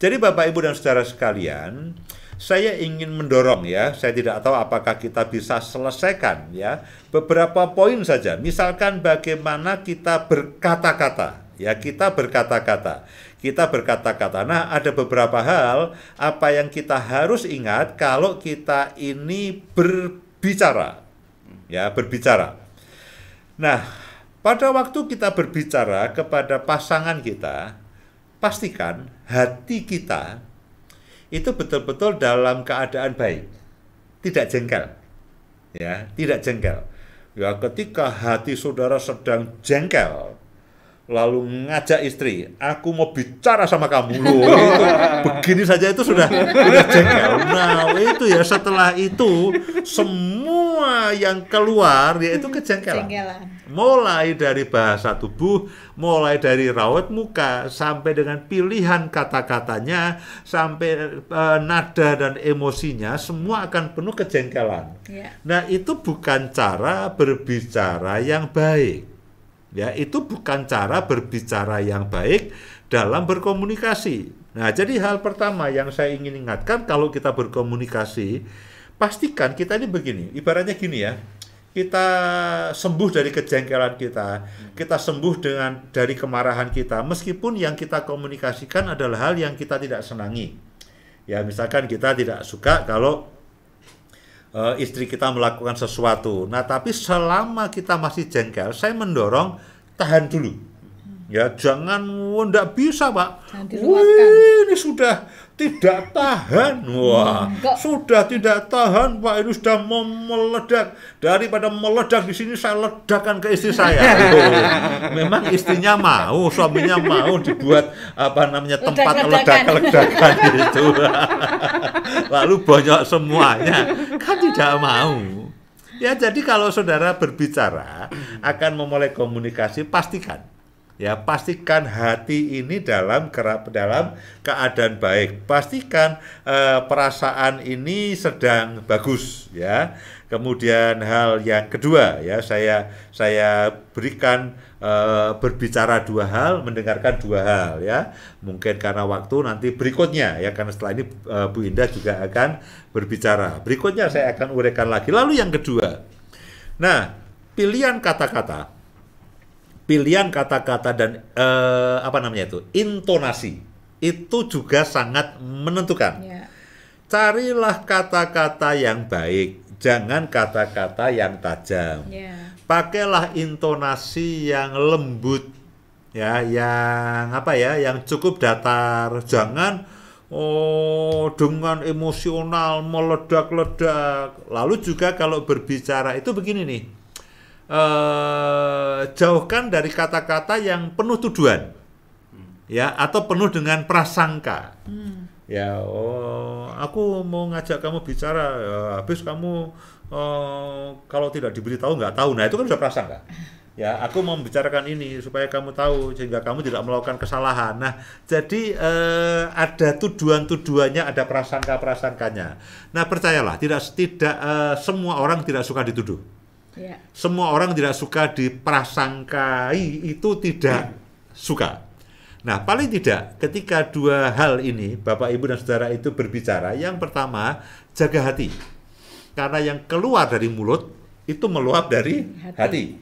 Jadi Bapak Ibu dan Saudara sekalian, saya ingin mendorong ya, saya tidak tahu apakah kita bisa selesaikan ya, beberapa poin saja. Misalkan bagaimana kita berkata-kata, ya kita berkata-kata. Kita berkata-kata. Nah, ada beberapa hal apa yang kita harus ingat kalau kita ini berbicara. Ya, berbicara. Nah, pada waktu kita berbicara kepada pasangan kita, pastikan hati kita itu betul-betul dalam keadaan baik, tidak jengkel, ya, tidak jengkel. Ya, ketika hati saudara sedang jengkel, lalu ngajak istri, aku mau bicara sama kamu, loh, itu begini saja itu sudah jengkel. Nah, itu ya setelah itu semua yang keluar yaitu kejengkelan. Mulai dari bahasa tubuh, mulai dari raut muka, sampai dengan pilihan kata-katanya, sampai nada dan emosinya, semua akan penuh kejengkelan. Nah, itu bukan cara berbicara yang baik. Ya, itu bukan cara berbicara yang baik dalam berkomunikasi. Nah, jadi hal pertama yang saya ingin ingatkan kalau kita berkomunikasi, pastikan kita ini begini, ibaratnya gini ya, kita sembuh dari kejengkelan kita sembuh dari kemarahan kita, meskipun yang kita komunikasikan adalah hal yang kita tidak senangi. Ya, misalkan kita tidak suka kalau istri kita melakukan sesuatu. Nah, tapi selama kita masih jengkel, saya mendorong tahan dulu. Ya, jangan, nggak bisa, Pak. Wih, ini sudah tidak tahan. Wah, sudah tidak tahan, Pak. Ini sudah mau meledak. Daripada meledak di sini, saya ledakan ke istri saya. Memang istrinya mau, suaminya mau dibuat tempat ledak-ledakan itu. Lalu banyak semuanya, kan tidak mau. Ya, jadi kalau saudara berbicara akan memulai komunikasi, pastikan hati ini dalam keadaan baik. Pastikan perasaan ini sedang bagus, ya. Kemudian hal yang kedua, ya, saya berikan berbicara dua hal, mendengarkan dua hal, ya. Mungkin karena waktu nanti berikutnya, ya, karena setelah ini Bu Indah juga akan berbicara. Berikutnya saya akan uraikan lagi. Lalu yang kedua, nah, pilihan kata-kata dan intonasi itu juga sangat menentukan. Carilah kata-kata yang baik, jangan kata-kata yang tajam. Pakailah intonasi yang lembut, ya, yang cukup datar. Jangan dengan emosional meledak-ledak. Lalu juga kalau berbicara itu begini nih, jauhkan dari kata-kata yang penuh tuduhan, ya, atau penuh dengan prasangka. Ya, aku mau ngajak kamu bicara, ya, habis kamu kalau tidak diberitahu nggak tahu. Nah, itu kan sudah prasangka. Ya, aku mau membicarakan ini supaya kamu tahu sehingga kamu tidak melakukan kesalahan. Nah, jadi ada tuduhan-tuduhannya, ada prasangka-prasangkanya. Nah, percayalah, tidak semua orang tidak suka dituduh. Semua orang tidak suka diprasangkai, itu tidak suka. Nah, paling tidak ketika dua hal ini Bapak Ibu dan Saudara itu berbicara, yang pertama, jaga hati. Karena yang keluar dari mulut itu meluap dari hati.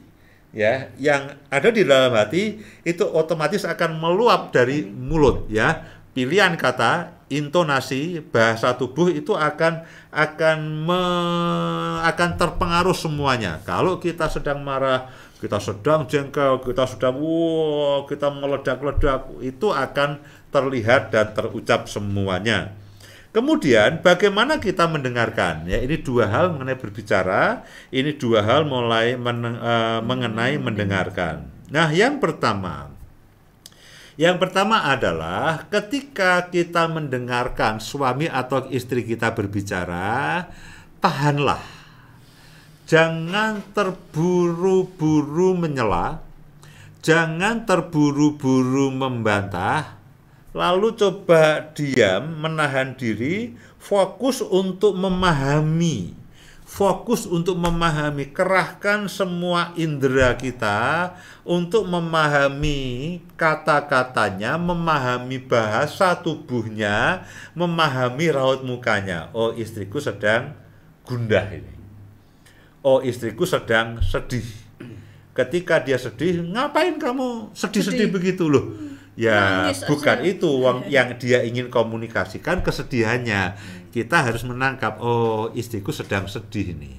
Ya, yang ada di dalam hati itu otomatis akan meluap dari mulut, ya. Pilihan kata, intonasi, bahasa tubuh itu akan terpengaruh semuanya. Kalau kita sedang marah, kita sedang jengkel, kita sedang kita meledak-ledak, itu akan terlihat dan terucap semuanya. Kemudian bagaimana kita mendengarkan? Ya, ini dua hal mengenai berbicara, ini dua hal mengenai mendengarkan. Nah, yang pertama adalah ketika kita mendengarkan suami atau istri kita berbicara, tahanlah. Jangan terburu-buru menyela, jangan terburu-buru membantah, lalu coba diam, menahan diri, fokus untuk memahami, fokus untuk memahami, kerahkan semua indera kita untuk memahami kata-katanya, memahami bahasa tubuhnya, memahami raut mukanya. Oh, istriku sedang gundah ini. Oh, istriku sedang sedih. Ketika dia sedih, ngapain kamu sedih-sedih begitu loh? Ya, nangis bukan aja. itu yang dia ingin komunikasikan, kesedihannya. Kita harus menangkap, oh, istriku sedang sedih nih.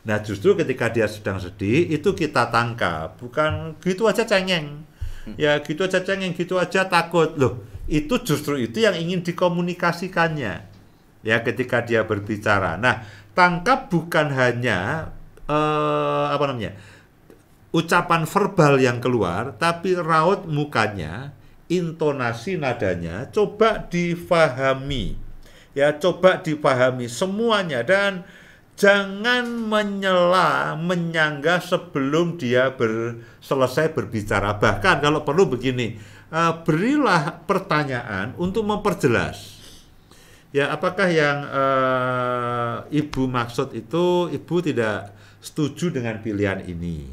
Nah, justru ketika dia sedang sedih, itu kita tangkap. Bukan gitu aja cengeng. Ya, gitu aja cengeng, gitu aja takut. Loh, itu justru itu yang ingin dikomunikasikannya. Ya, ketika dia berbicara. Nah, tangkap bukan hanya ucapan verbal yang keluar, tapi raut mukanya, intonasi nadanya, coba difahami. Ya, coba dipahami semuanya dan jangan menyela, menyanggah sebelum dia selesai berbicara. Bahkan kalau perlu begini, berilah pertanyaan untuk memperjelas. Ya, apakah yang ibu maksud itu, ibu tidak setuju dengan pilihan ini?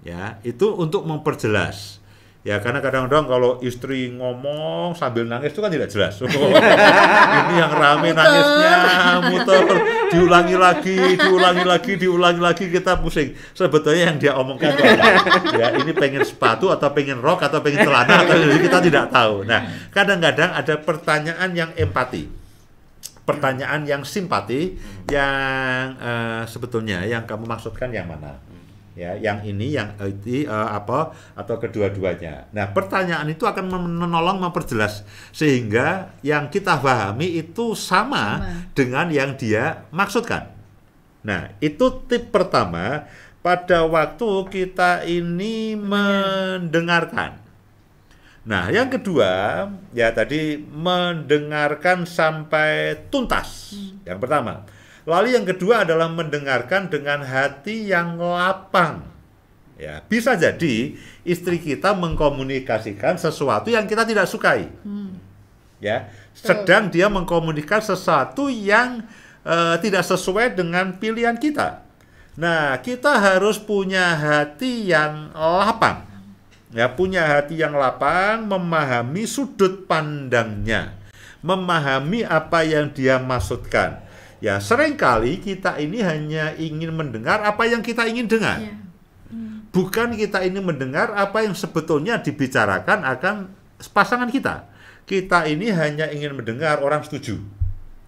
Ya, itu untuk memperjelas. Ya, karena kadang-kadang kalau istri ngomong sambil nangis itu kan tidak jelas. Oh, ini yang rame nangisnya, muter, diulangi lagi, kita pusing. Sebetulnya yang dia omongkan itu apa? Ya, ini pengen sepatu atau pengen rok atau pengen celana, atau kita tidak tahu. Nah, kadang-kadang ada pertanyaan yang empati, pertanyaan yang simpati, yang sebetulnya yang kamu maksudkan yang mana? Ya, yang ini, yang itu, apa, atau kedua-duanya. Nah, pertanyaan itu akan menolong memperjelas sehingga yang kita pahami itu sama dengan yang dia maksudkan. Nah, itu tip pertama pada waktu kita ini mendengarkan. Nah, yang kedua, ya tadi mendengarkan sampai tuntas. Yang pertama. Lalu yang kedua adalah mendengarkan dengan hati yang lapang. Ya, bisa jadi istri kita mengkomunikasikan sesuatu yang kita tidak sukai. Ya, sedang dia mengkomunikasikan sesuatu yang tidak sesuai dengan pilihan kita. Nah, kita harus punya hati yang lapang. Ya, punya hati yang lapang, memahami sudut pandangnya, memahami apa yang dia maksudkan. Ya, seringkali kita ini hanya ingin mendengar apa yang kita ingin dengar. Bukan kita ini mendengar apa yang sebetulnya dibicarakan akan pasangan kita. Kita ini hanya ingin mendengar orang setuju.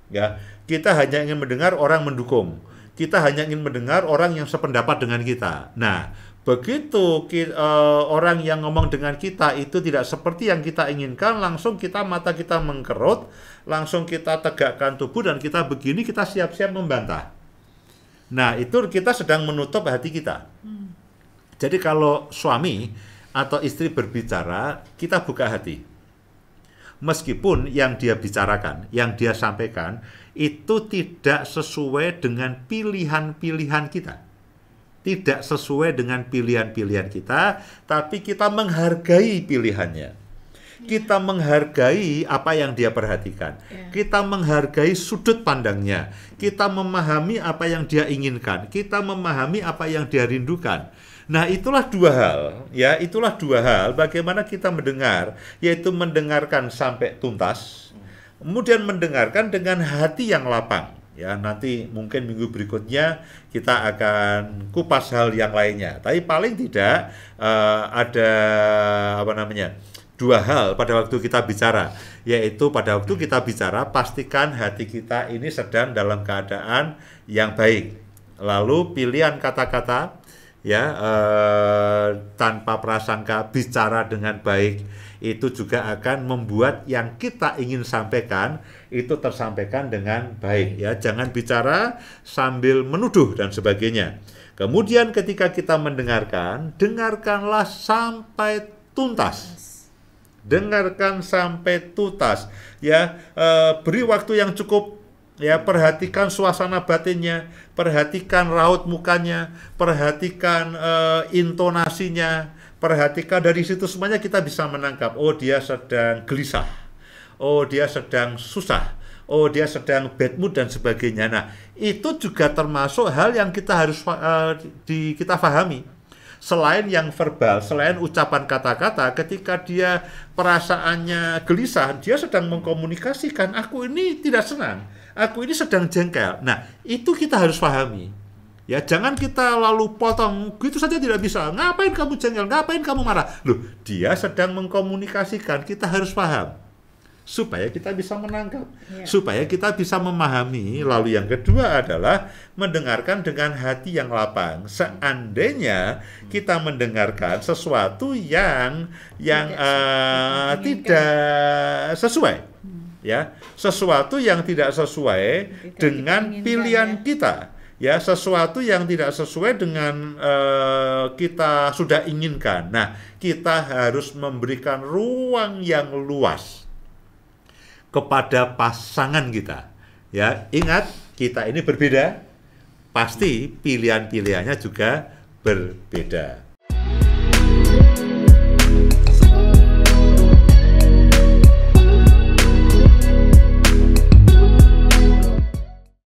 Ya, kita hanya ingin mendengar orang mendukung. Kita hanya ingin mendengar orang yang sependapat dengan kita. Nah, begitu orang yang ngomong dengan kita itu tidak seperti yang kita inginkan, langsung mata kita mengkerut, langsung kita tegakkan tubuh dan kita begini, kita siap-siap membantah. Nah, itu kita sedang menutup hati kita. Jadi kalau suami atau istri berbicara, kita buka hati. Meskipun yang dia bicarakan, yang dia sampaikan, itu tidak sesuai dengan pilihan-pilihan kita. Tidak sesuai dengan pilihan-pilihan kita, tapi kita menghargai pilihannya. Kita menghargai apa yang dia perhatikan. Kita menghargai sudut pandangnya. Kita memahami apa yang dia inginkan. Kita memahami apa yang dia rindukan. Nah, itulah dua hal, ya, itulah dua hal bagaimana kita mendengar, yaitu mendengarkan sampai tuntas, kemudian mendengarkan dengan hati yang lapang. Ya, nanti mungkin minggu berikutnya kita akan kupas hal yang lainnya. Tapi paling tidak ada dua hal pada waktu kita bicara, yaitu pada waktu kita bicara pastikan hati kita ini sedang dalam keadaan yang baik. Lalu pilihan kata-kata, ya, tanpa prasangka, bicara dengan baik, itu juga akan membuat yang kita ingin sampaikan itu tersampaikan dengan baik. Ya, jangan bicara sambil menuduh dan sebagainya. Kemudian ketika kita mendengarkan, dengarkanlah sampai tuntas. Dengarkan sampai tuntas. Ya, beri waktu yang cukup. Ya, perhatikan suasana batinnya, perhatikan raut mukanya, perhatikan intonasinya, perhatikan dari situ semuanya kita bisa menangkap. Oh, dia sedang gelisah. Oh, dia sedang susah. oh dia sedang bad mood dan sebagainya. Nah, itu juga termasuk hal yang kita harus kita pahami. Selain yang verbal, selain ucapan kata-kata, ketika dia perasaannya gelisah, dia sedang mengkomunikasikan, aku ini tidak senang, aku ini sedang jengkel. Nah, itu kita harus pahami. Ya, jangan kita lalu potong, gitu saja tidak bisa. Ngapain kamu jengkel? Ngapain kamu marah? Loh, dia sedang mengkomunikasikan, kita harus paham. Supaya kita bisa menangkap, supaya kita bisa memahami. Lalu yang kedua adalah mendengarkan dengan hati yang lapang. Seandainya kita mendengarkan sesuatu yang tidak sesuai, ya, sesuatu yang tidak sesuai dengan pilihan kita. Ya, sesuatu yang tidak sesuai dengan kita sudah inginkan. Nah, kita harus memberikan ruang yang luas kepada pasangan kita. Ya, ingat, kita ini berbeda, pasti pilihan-pilihannya juga berbeda.